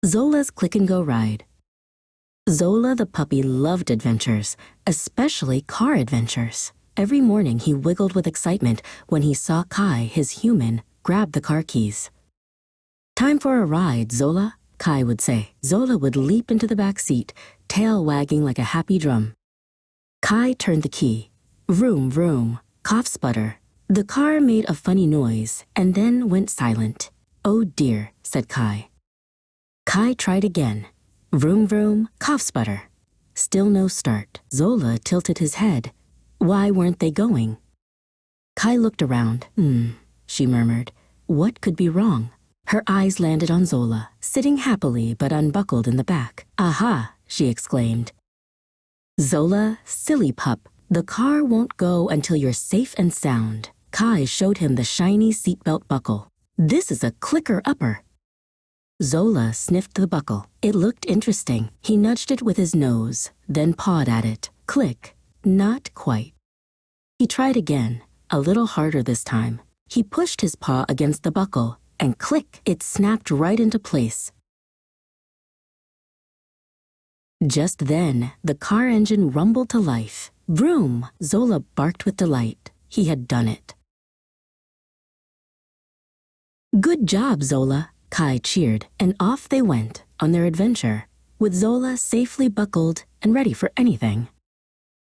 Zola's Click-and-Go Ride. Zola the puppy loved adventures, especially car adventures. Every morning he wiggled with excitement when he saw Kai, his human, grab the car keys. "Time for a ride, Zola," Kai would say. Zola would leap into the back seat, tail wagging like a happy drum. Kai turned the key. Vroom, vroom, cough sputter. The car made a funny noise and then went silent. "Oh dear," said Kai. Kai tried again. Vroom, vroom, cough sputter. Still no start. Zola tilted his head. Why weren't they going? Kai looked around. She murmured. What could be wrong? Her eyes landed on Zola, sitting happily but unbuckled in the back. "Aha!" she exclaimed. "Zola, silly pup, the car won't go until you're safe and sound." Kai showed him the shiny seatbelt buckle. "This is a clicker-upper." Zola sniffed the buckle. It looked interesting. He nudged it with his nose, then pawed at it. Click. Not quite. He tried again, a little harder this time. He pushed his paw against the buckle, and click, it snapped right into place. Just then, the car engine rumbled to life. Vroom! Zola barked with delight. He had done it. "Good job, Zola," Kai cheered, and off they went on their adventure, with Zola safely buckled and ready for anything.